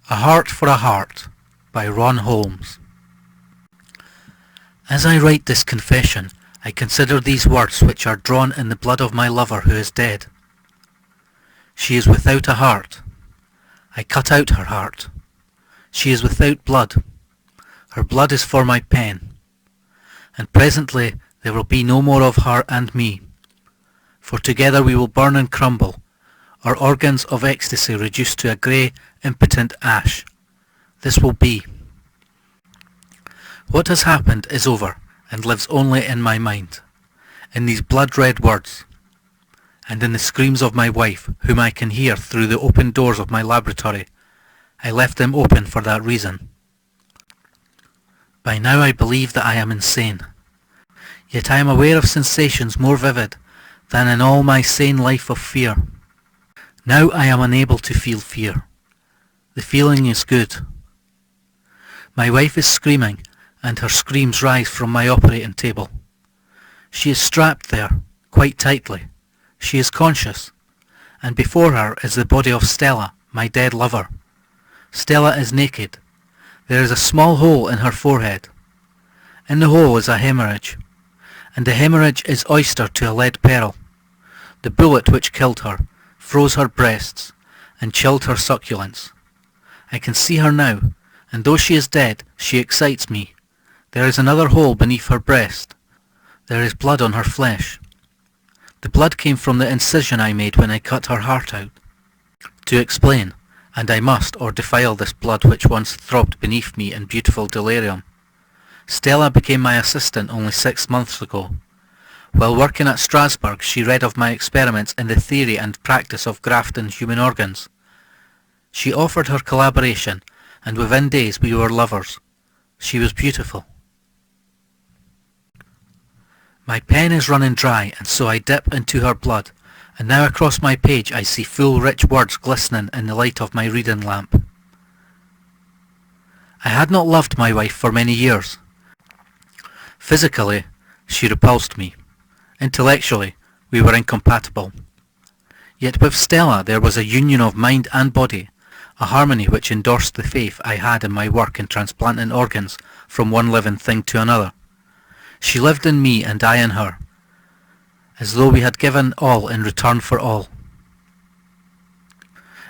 A Heart for a Heart by Ron Holmes. As I write this confession, I consider these words which are drawn in the blood of my lover who is dead. She is without a heart. I cut out her heart. She is without blood. Her blood is for my pen. And presently there will be no more of her and me, for together we will burn and crumble, our organs of ecstasy reduced to a grey, impotent ash. This will be. What has happened is over, and lives only in my mind, in these blood-red words, and in the screams of my wife, whom I can hear through the open doors of my laboratory. I left them open for that reason. By now I believe that I am insane, yet I am aware of sensations more vivid than in all my sane life of fear. Now I am unable to feel fear. The feeling is good. My wife is screaming, and her screams rise from my operating table. She is strapped there, quite tightly. She is conscious, and before her is the body of Stella, my dead lover. Stella is naked. There is a small hole in her forehead. In the hole is a hemorrhage, and the hemorrhage is oyster to a lead pearl. The bullet which killed her froze her breasts and chilled her succulence. I can see her now, and though she is dead, she excites me. There is another hole beneath her breast. There is blood on her flesh. The blood came from the incision I made when I cut her heart out. To explain, and I must, or defile this blood which once throbbed beneath me in beautiful delirium. Stella became my assistant only 6 months ago. While working at Strasbourg, she read of my experiments in the theory and practice of grafting human organs. She offered her collaboration, and within days we were lovers. She was beautiful. My pen is running dry, and so I dip into her blood, and now across my page I see full rich words glistening in the light of my reading lamp. I had not loved my wife for many years. Physically, she repulsed me. Intellectually, we were incompatible. Yet with Stella there was a union of mind and body, a harmony which endorsed the faith I had in my work in transplanting organs from one living thing to another. She lived in me and I in her, as though we had given all in return for all.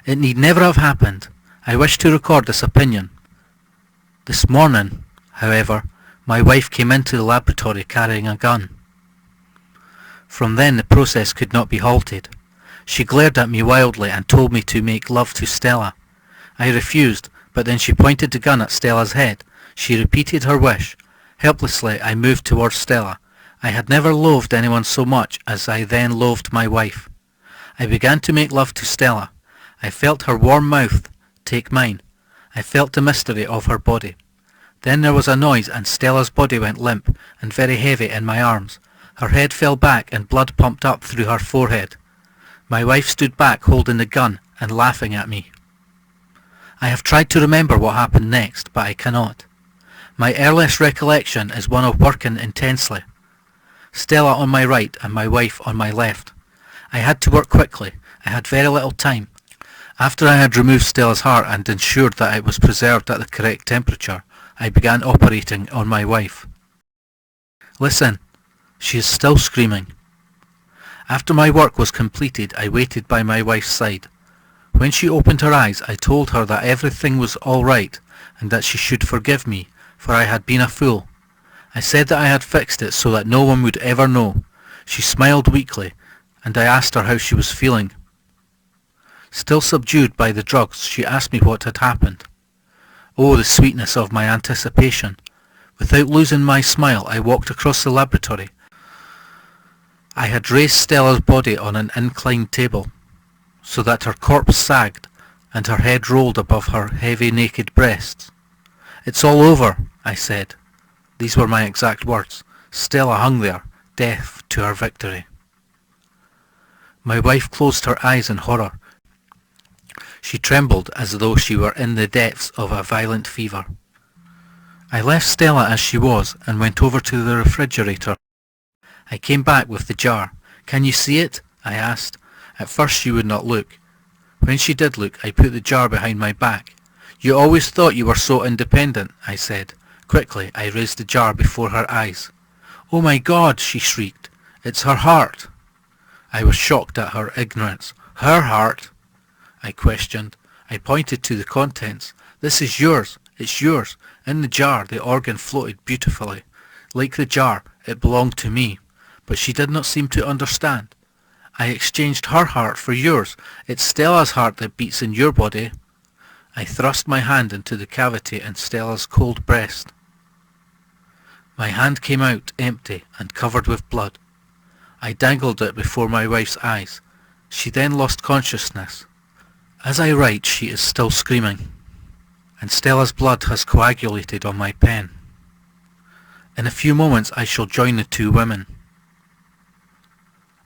It need never have happened. I wish to record this opinion. This morning, however, my wife came into the laboratory carrying a gun. From then the process could not be halted. She glared at me wildly and told me to make love to Stella. I refused, but then she pointed the gun at Stella's head. She repeated her wish. Helplessly I moved towards Stella. I had never loathed anyone so much as I then loathed my wife. I began to make love to Stella. I felt her warm mouth take mine. I felt the mystery of her body. Then there was a noise and Stella's body went limp and very heavy in my arms. Her head fell back and blood pumped up through her forehead. My wife stood back holding the gun and laughing at me. I have tried to remember what happened next, but I cannot. My earliest recollection is one of working intensely. Stella on my right and my wife on my left. I had to work quickly. I had very little time. After I had removed Stella's heart and ensured that it was preserved at the correct temperature, I began operating on my wife. Listen, she is still screaming. After my work was completed, I waited by my wife's side. When she opened her eyes, I told her that everything was all right and that she should forgive me, for I had been a fool. I said that I had fixed it so that no one would ever know. She smiled weakly, and I asked her how she was feeling. Still subdued by the drugs, she asked me what had happened. Oh, the sweetness of my anticipation. Without losing my smile, I walked across the laboratory. I had raised Stella's body on an inclined table, so that her corpse sagged and her head rolled above her heavy naked breasts. It's all over, I said. These were my exact words. Stella hung there, deaf to her victory. My wife closed her eyes in horror. She trembled as though she were in the depths of a violent fever. I left Stella as she was and went over to the refrigerator. I came back with the jar. Can you see it? I asked. At first she would not look. When she did look, I put the jar behind my back. You always thought you were so independent, I said. Quickly, I raised the jar before her eyes. Oh my God, she shrieked. It's her heart. I was shocked at her ignorance. Her heart? I questioned. I pointed to the contents. This is yours. It's yours. In the jar, the organ floated beautifully. Like the jar, it belonged to me. But she did not seem to understand. I exchanged her heart for yours. It's Stella's heart that beats in your body. I thrust my hand into the cavity in Stella's cold breast. My hand came out empty and covered with blood. I dangled it before my wife's eyes. She then lost consciousness. As I write, she is still screaming, and Stella's blood has coagulated on my pen. In a few moments I shall join the two women.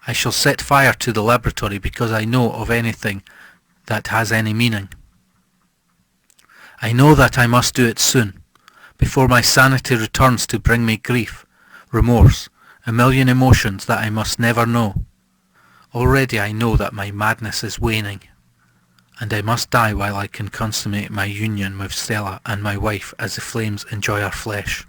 I shall set fire to the laboratory because I know of anything that has any meaning. I know that I must do it soon, before my sanity returns to bring me grief, remorse, a million emotions that I must never know. Already I know that my madness is waning, and I must die while I can consummate my union with Stella and my wife as the flames enjoy our flesh.